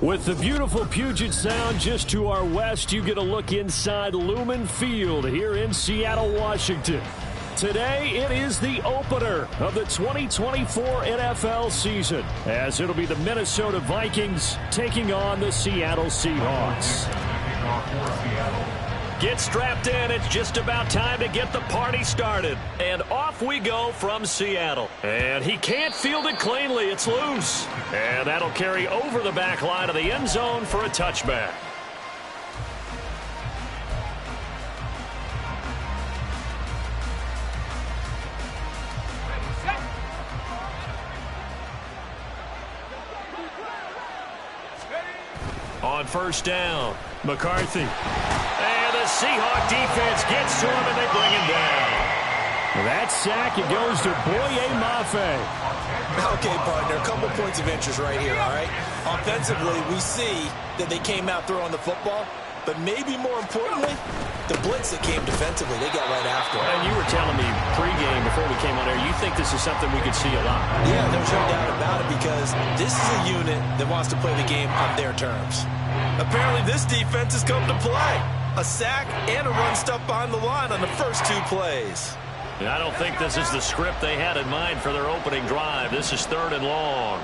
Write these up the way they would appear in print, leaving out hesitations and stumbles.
With the beautiful Puget Sound just to our west, you get a look inside Lumen Field here in Seattle, Washington. Today, it is the opener of the 2024 NFL season, as it'll be the Minnesota Vikings taking on the Seattle Seahawks. Get strapped in. It's just about time to get the party started. And off we go from Seattle. And he can't field it cleanly. It's loose. And that'll carry over the back line of the end zone for a touchback. On first down, McCarthy. And the Seahawk defense gets to him, and they bring him down. That sack, it goes to Boye Mafe. Okay, partner, a couple points of interest right here, all right? Offensively, we see that they came out throwing the football, but maybe more importantly, the blitz that came defensively, they got right after it. And you were telling me pregame before we came on air, you think this is something we could see a lot. Yeah, there's no doubt about it, because this is a unit that wants to play the game on their terms. Apparently, this defense has come to play. A sack and a run stuff behind the line on the first two plays. And I don't think this is the script they had in mind for their opening drive. This is 3rd and long.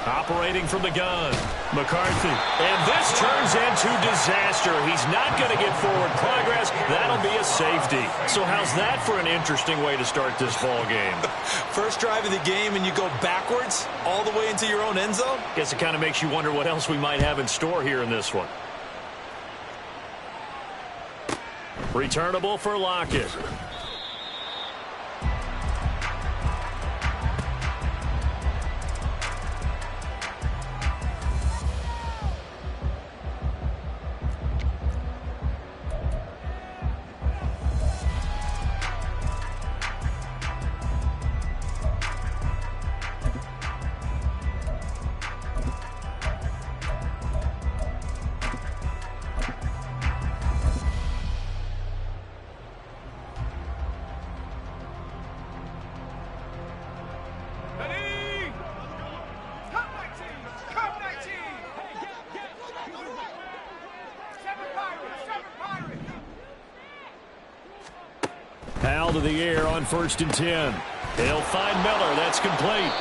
Operating from the gun, McCarthy. And this turns into disaster. He's not going to get forward progress. That'll be a safety. So how's that for an interesting way to start this ball game? First drive of the game and you go backwards all the way into your own end zone? Guess it kind of makes you wonder what else we might have in store here in this one. Returnable for Lockett. Powell to the air on 1st and 10. He'll find Miller. That's complete.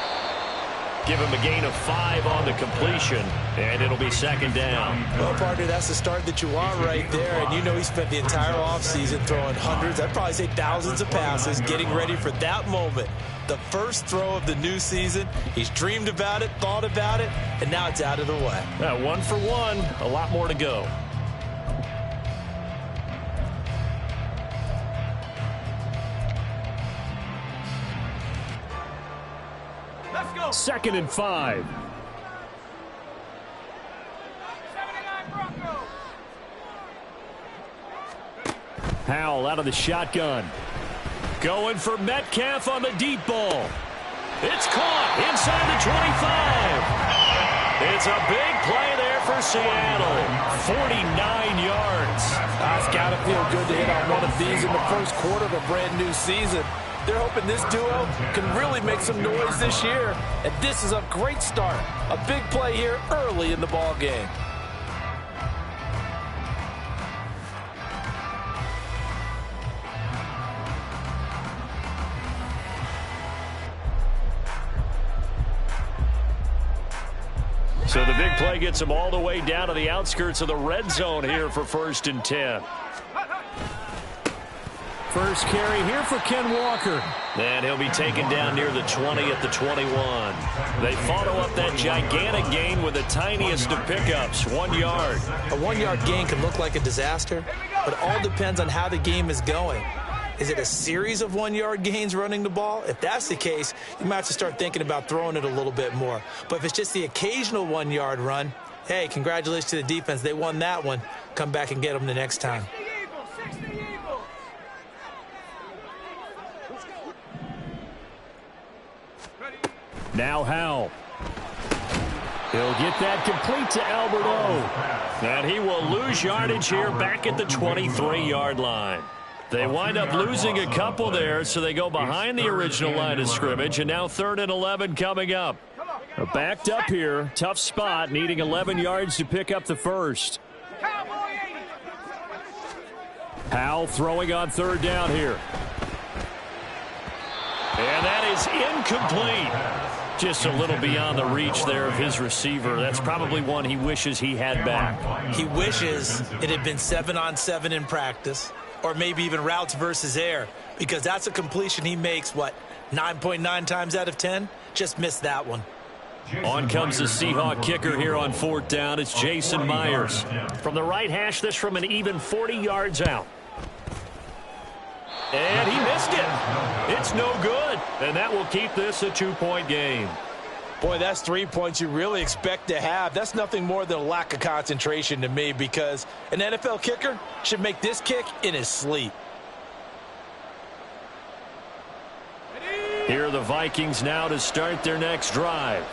Give him a gain of 5 on the completion, and it'll be 2nd down. Well, partner, that's the start that you want right there. And you know he spent the entire offseason throwing hundreds, I'd probably say thousands of passes, getting ready for that moment. The first throw of the new season. He's dreamed about it, thought about it, and now it's out of the way. 1 for 1. A lot more to go. Let's go. 2nd and 5. Howell out of the shotgun. Going for Metcalf on the deep ball. It's caught inside the 25. It's a big play there for Seattle. 49 yards. It's got to feel good to hit on one of these in the first quarter of a brand new season. They're hoping this duo can really make some noise this year. And this is a great start. A big play here early in the ball game. So the big play gets him all the way down to the outskirts of the red zone here for 1st and 10. First carry here for Ken Walker. And he'll be taken down near the 20 at the 21. They follow up that gigantic gain with the tiniest of pickups, 1 yard. A 1 yard gain can look like a disaster, but it all depends on how the game is going. Is it a series of 1 yard gains running the ball? If that's the case, you might have to start thinking about throwing it a little bit more. But if it's just the occasional 1 yard run, hey, congratulations to the defense. They won that one. Come back and get them the next time. Now Howell. He'll get that complete to Albert O. And he will lose yardage here back at the 23-yard line. They wind up losing a couple there, so they go behind the original line of scrimmage, and now 3rd and 11 coming up. Backed up here, tough spot, needing 11 yards to pick up the first. Howell throwing on 3rd down here. And that is incomplete. Just a little beyond the reach there of his receiver. That's probably one he wishes he had back. He wishes it had been 7-on-7 in practice, or maybe even routes versus air, because that's a completion he makes, 9.9 times out of 10? Just missed that one. On comes the Seahawk kicker here on 4th down. It's Jason Myers. From the right hash, this from an even 40 yards out. And he missed it. It's no good. And that will keep this a 2-point game. Boy, that's 3 points you really expect to have. That's nothing more than a lack of concentration to me, because an NFL kicker should make this kick in his sleep. Here are the Vikings now to start their next drive.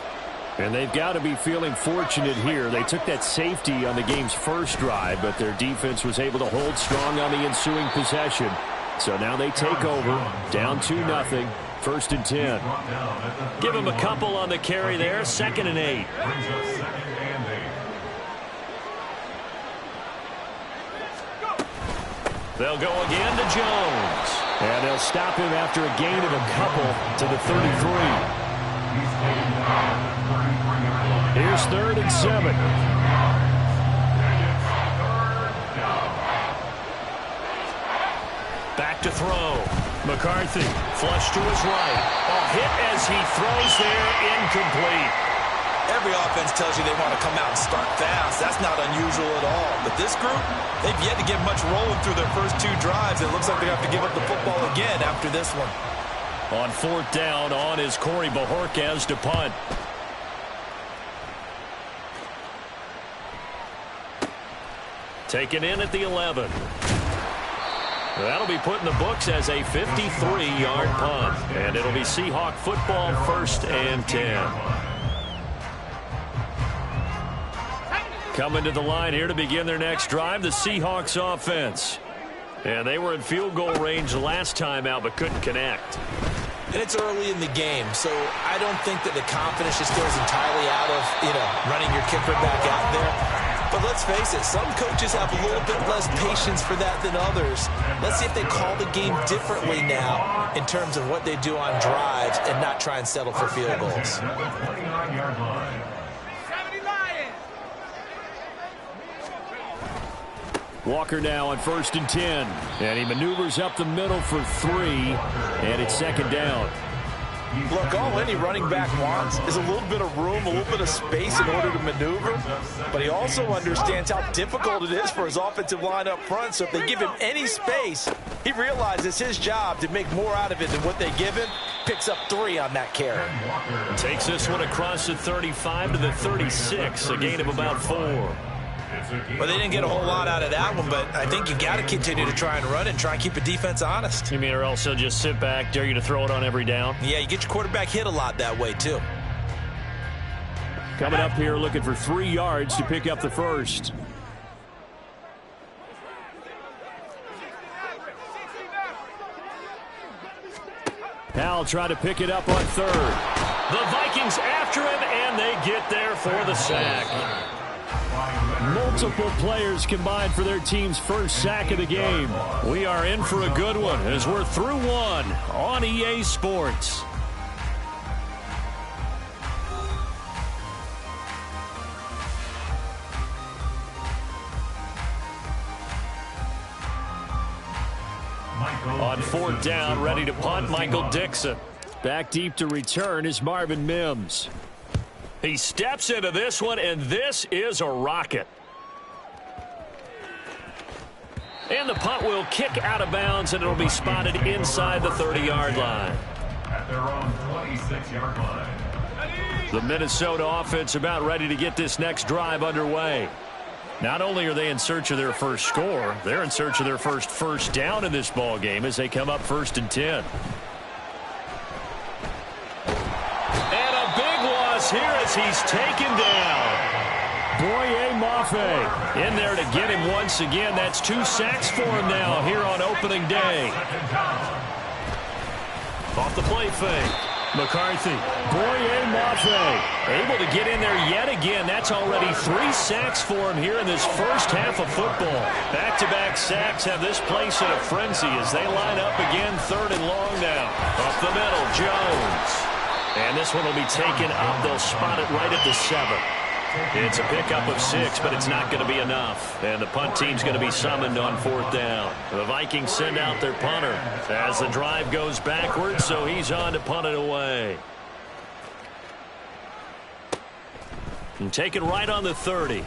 And they've got to be feeling fortunate here. They took that safety on the game's first drive, but their defense was able to hold strong on the ensuing possession. So now they take over, down 2-0, 1st and 10. Give them a couple on the carry there, 2nd and 8. They'll go again to Jones. And they'll stop him after a gain of a couple to the 33. Here's 3rd and 7. Back to throw. McCarthy, flush to his right. A hit as he throws there, incomplete. Every offense tells you they want to come out and start fast. That's not unusual at all. But this group, they've yet to get much rolling through their first 2 drives. It looks like they have to give up the football again after this one. On 4th down, on is Corey Bojorquez to punt. Taken in at the 11. That'll be put in the books as a 53-yard punt. And it'll be Seahawk football, 1st and 10. Coming to the line here to begin their next drive, the Seahawks offense. And they were in field goal range last time out, but couldn't connect. And it's early in the game, so I don't think that the confidence just goes entirely out of, running your kicker back out there. But let's face it, some coaches have a little bit less patience for that than others. Let's see if they call the game differently now in terms of what they do on drives and not try and settle for field goals. Walker now on 1st and 10. And he maneuvers up the middle for 3. And it's 2nd down. Look, all any running back wants is a little bit of room, a little bit of space in order to maneuver. But he also understands how difficult it is for his offensive line up front. So if they give him any space, he realizes it's his job to make more out of it than what they give him. Picks up 3 on that carry. Takes this one across the 35 to the 36. A gain of about 4. Well, they didn't get a whole lot out of that one, but I think you got to continue to try and run and try and keep the defense honest. You mean, or else they'll just sit back, dare you to throw it on every down? Yeah, you get your quarterback hit a lot that way, too. Coming up here looking for 3 yards to pick up the first. Howell trying to pick it up on 3rd. The Vikings after him, and they get there for the sack. Multiple players combined for their team's first sack of the game. We are in for a good one as we're through 1 on EA Sports. On 4th down, ready to punt, Michael Dixon. Back deep to return is Marvin Mims. He steps into this one, and this is a rocket. And the punt will kick out of bounds, and it'll be spotted inside the 30-yard line. At their own 26-yard line. The Minnesota offense about ready to get this next drive underway. Not only are they in search of their first score, they're in search of their first down in this ball game as they come up 1st and 10. And a big loss here as he's taken down. In there to get him once again. That's 2 sacks for him now here on opening day. Off the play fake. McCarthy. Able to get in there yet again. That's already 3 sacks for him here in this first half of football. Back-to-back sacks have this place in a frenzy as they line up again 3rd and long now. Up the middle, Jones. And this one will be taken up. They'll spot it right at the 7. It's a pickup of 6, but it's not going to be enough. And the punt team's going to be summoned on 4th down. The Vikings send out their punter as the drive goes backwards, so he's on to punt it away. And take it right on the 30.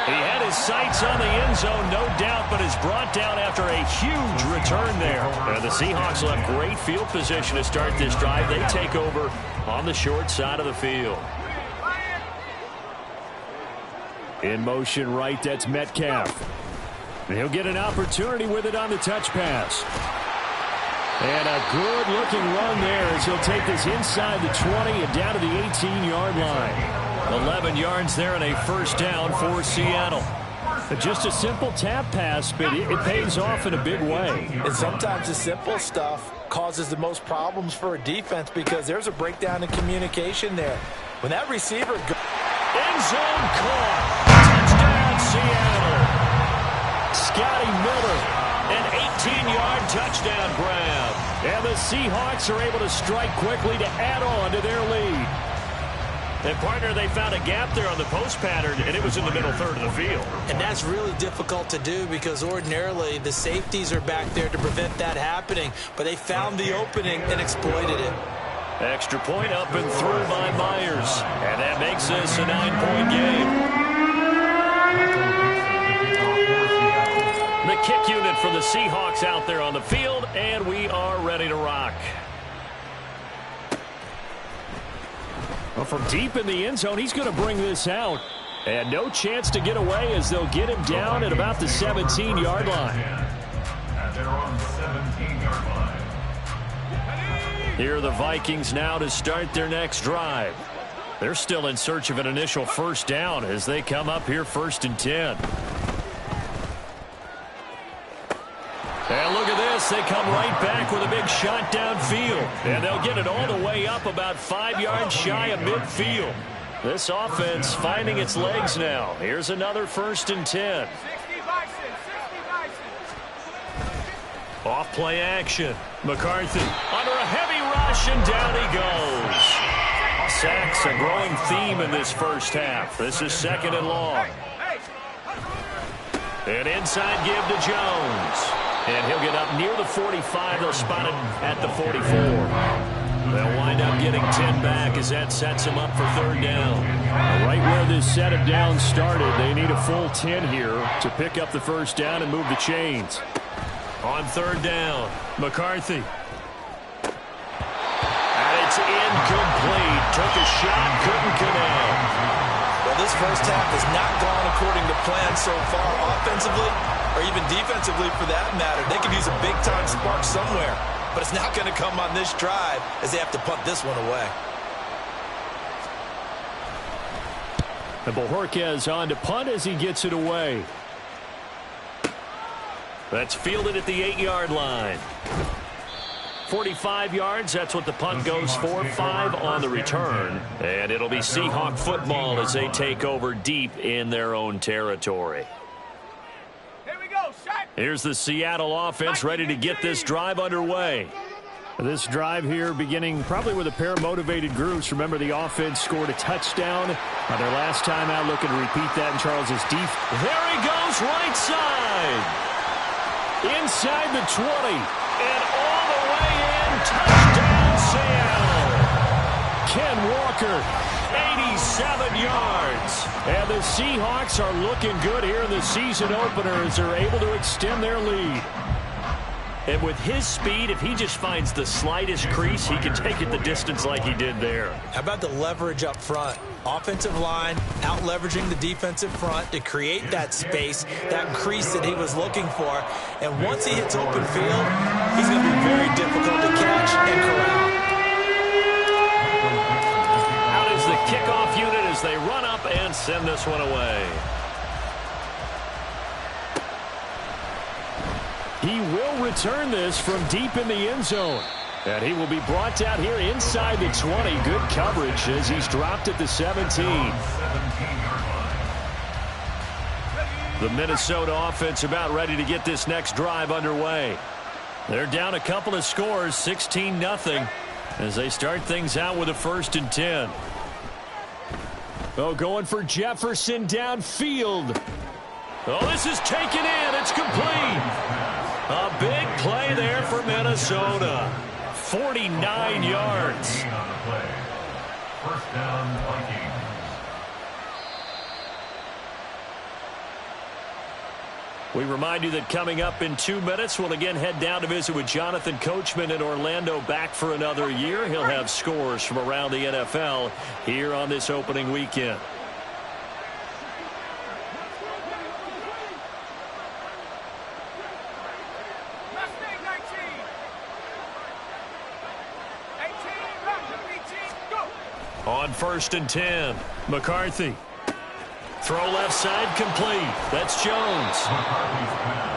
He had his sights on the end zone, no doubt, but is brought down after a huge return there. And the Seahawks will have great field position to start this drive. They take over on the short side of the field. In motion right, that's Metcalf. And he'll get an opportunity with it on the touch pass. And a good-looking run there as he'll take this inside the 20 and down to the 18-yard line. 11 yards there and a first down for Seattle. Just a simple tap pass, but it pays off in a big way. And sometimes the simple stuff causes the most problems for a defense because there's a breakdown in communication there. When that receiver goes... End zone caught. Touchdown, Seattle. Scotty Miller, an 18-yard touchdown grab. And the Seahawks are able to strike quickly to add on to their lead. And, partner, they found a gap there on the post pattern, and it was in the middle third of the field. And that's really difficult to do because ordinarily the safeties are back there to prevent that happening. But they found the opening and exploited it. Extra point up and through by Myers. And that makes this a 9-point game. The kick unit for the Seahawks out there on the field, and we are ready to rock. Well, from deep in the end zone, he's going to bring this out. And no chance to get away as they'll get him down at about the 17-yard line. And they're on the 17-yard line. Here are the Vikings now to start their next drive. They're still in search of an initial first down as they come up here 1st and 10. And look at this. They come right back with a big shot downfield. And they'll get it all the way up about 5 yards shy of midfield. This offense finding its legs now. Here's another 1st and 10. Off play action. McCarthy under a heavy rush, and down he goes. Sacks, a growing theme in this first half. This is 2nd and long. An inside give to Jones. And he'll get up near the 45. They'll spot it at the 44. They'll wind up getting 10 back as that sets them up for 3rd down. Right where this set of downs started, they need a full 10 here to pick up the first down and move the chains. On 3rd down, McCarthy. And it's incomplete. Took a shot, couldn't connect. Well, this first half has not gone according to plan so far offensively or even defensively for that matter. They could use a big-time spark somewhere, but it's not going to come on this drive as they have to punt this one away. And Bojorquez on to punt as he gets it away. That's fielded at the 8-yard line. 45 yards, that's what the punt goes for. 5 on the return. And it'll be Seahawk football as they take over deep in their own territory. Here's the Seattle offense ready to get this drive underway. This drive here beginning probably with a pair of motivated groups. Remember, the offense scored a touchdown on their last time out, looking to repeat that in Charles's deep. There he goes, right side. Inside the 20. And all the way in. Touchdown, Seattle. Ken Walker, 87 yards. And the Seahawks are looking good here in the season opener as they're able to extend their lead. And with his speed, if he just finds the slightest crease, he can take it the distance like he did there. How about the leverage up front? Offensive line out leveraging the defensive front to create that space, that crease that he was looking for. And once he hits open field, he's going to be very difficult to catch and corral. send this one away. He will return this from deep in the end zone. And he will be brought down here inside the 20. Good coverage as he's dropped at the 17. The Minnesota offense about ready to get this next drive underway. They're down a couple of scores, 16-0, as they start things out with a 1st and 10. Oh, going for Jefferson downfield. Oh, this is taken in. It's complete. A big play there for Minnesota. 49 yards. First down, Vikings. We remind you that coming up in 2 minutes, we'll again head down to visit with Jonathan Coachman in Orlando, back for another year. He'll have scores from around the NFL here on this opening weekend. On 1st and 10, McCarthy. Throw left side complete. That's Jones.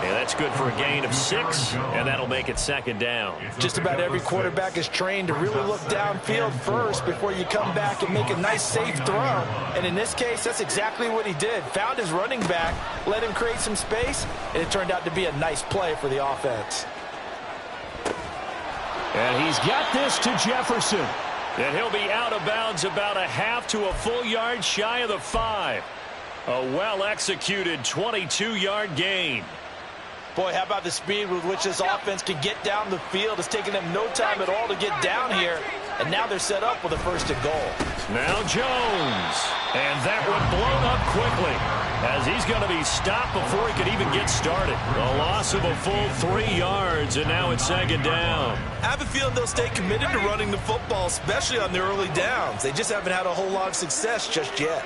Yeah, that's good for a gain of 6, and that'll make it 2nd down. Just about every quarterback is trained to really look downfield first before you come back and make a nice, safe throw. And in this case, that's exactly what he did. Found his running back, let him create some space, and it turned out to be a nice play for the offense. And he's got this to Jefferson. And he'll be out of bounds about a half to a full yard shy of the 5. A well-executed 22-yard gain. Boy, how about the speed with which this offense can get down the field? It's taken them no time at all to get down here. And now they're set up with a 1st and goal. Now Jones. And that one blown up quickly, as he's going to be stopped before he could even get started. A loss of a full 3 yards, and now it's 2nd down. I have a feeling they'll stay committed to running the football, especially on the early downs. They just haven't had a whole lot of success just yet.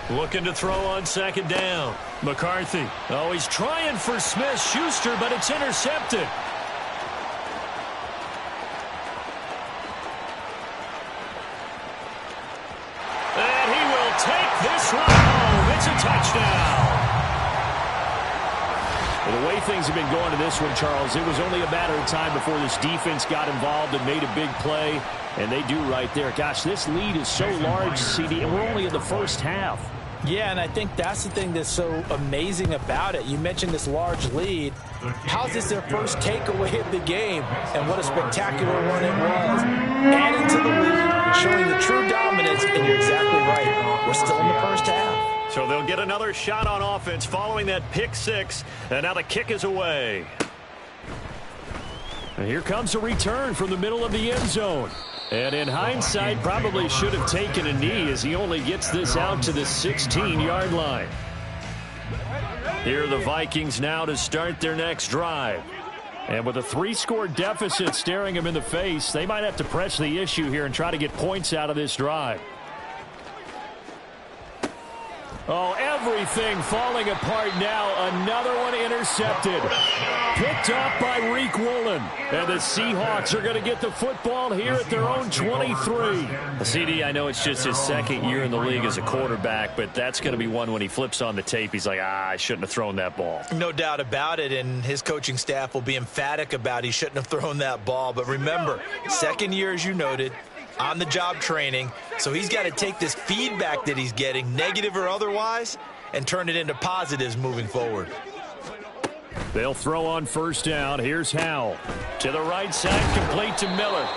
Looking to throw on 2nd down. McCarthy. Oh, he's trying for Smith-Schuster, but it's intercepted. And he will take this one home. It's a touchdown. Well, the way things have been going to this one, Charles, it was only a matter of time before this defense got involved and made a big play. And they do right there. Gosh, this lead is so large, CD, and we're only in the first half. Yeah, and I think that's the thing that's so amazing about it. You mentioned this large lead. How's this their first takeaway of the game? And what a spectacular one it was. Adding to the lead, showing the true dominance, and you're exactly right. We're still in the first half. So they'll get another shot on offense following that pick 6, and now the kick is away. And here comes a return from the middle of the end zone. And in hindsight, probably should have taken a knee as he only gets this out to the 16-yard line. Here are the Vikings now to start their next drive. And with a 3-score deficit staring them in the face, they might have to press the issue here and try to get points out of this drive. Oh, everything falling apart now. Another one intercepted. Picked up by Reek Woolen. And the Seahawks are going to get the football here at their own 23. CD, I know it's just his 2nd year in the league as a quarterback, but that's going to be one when he flips on the tape. He's like, I shouldn't have thrown that ball. No doubt about it, and his coaching staff will be emphatic about he shouldn't have thrown that ball. But remember, 2nd year, as you noted, on-the-job training, so he's got to take this feedback that he's getting, negative or otherwise, and turn it into positives moving forward. They'll throw on 1st down. Here's Howell. To the right side, complete to Miller.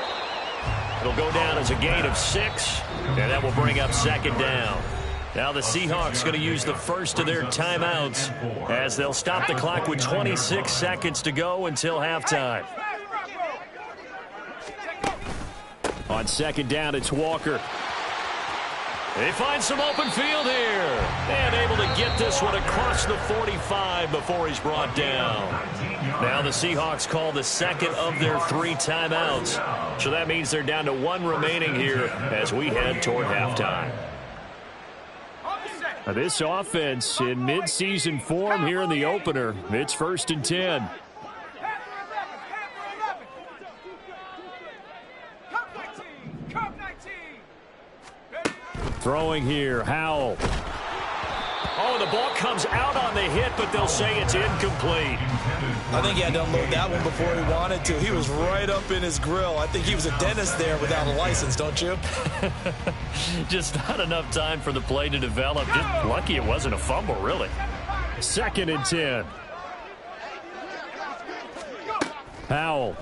It'll go down as a gain of 6, and that will bring up 2nd down. Now the Seahawks going to use the first of their timeouts as they'll stop the clock with 26 seconds to go until halftime. On 2nd down, it's Walker. They find some open field here. And able to get this one across the 45 before he's brought down. Now the Seahawks call the 2nd of their 3 timeouts. So that means they're down to 1 remaining here as we head toward halftime. This offense in midseason form here in the opener. It's 1st and 10. Throwing here, Howell. Oh, the ball comes out on the hit, but they'll say it's incomplete. I think he had to unload that one before he wanted to. He was right up in his grill. I think he was a dentist there without a license, don't you? Just not enough time for the play to develop. Just lucky it wasn't a fumble, really. 2nd and 10. Howell.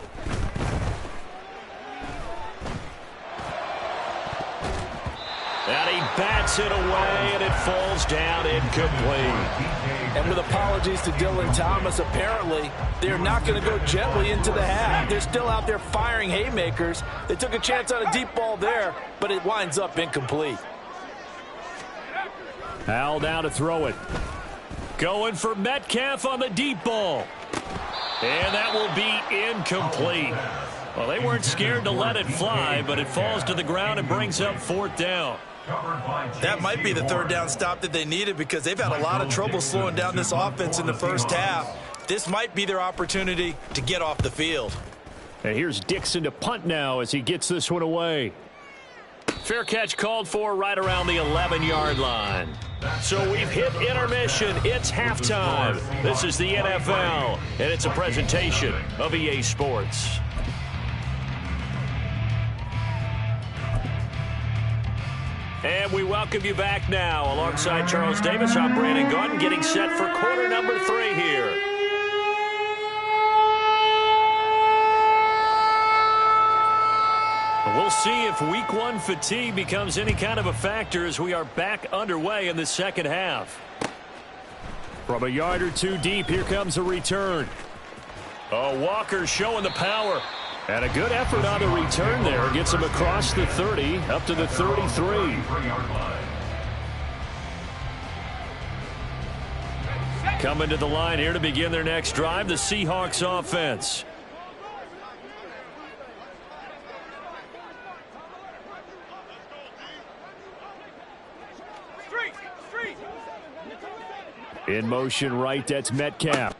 And he bats it away, and it falls down incomplete. And with apologies to Dylan Thomas, apparently they're not going to go gently into the half. They're still out there firing haymakers. They took a chance on a deep ball there, but it winds up incomplete. Howell now to throw it. Going for Metcalf on the deep ball. And that will be incomplete. Well, they weren't scared to let it fly, but it falls to the ground and brings up 4th down. That might be the 3rd down stop that they needed because they've had a lot of trouble slowing down this offense in the first half. This might be their opportunity to get off the field. And here's Dixon to punt now as he gets this one away. Fair catch called for right around the 11-yard line. So we've hit intermission. It's halftime. This is the NFL, and it's a presentation of EA Sports. And we welcome you back now. Alongside Charles Davis, I'm Brandon Gaudin, getting set for quarter number 3 here. We'll see if week 1 fatigue becomes any kind of a factor as we are back underway in the second half. From a yard or two deep, here comes a return. Oh, Walker showing the power. And a good effort on the return there. Gets him across the 30, up to the 33. Coming to the line here to begin their next drive, the Seahawks offense. In motion right, that's Metcalf.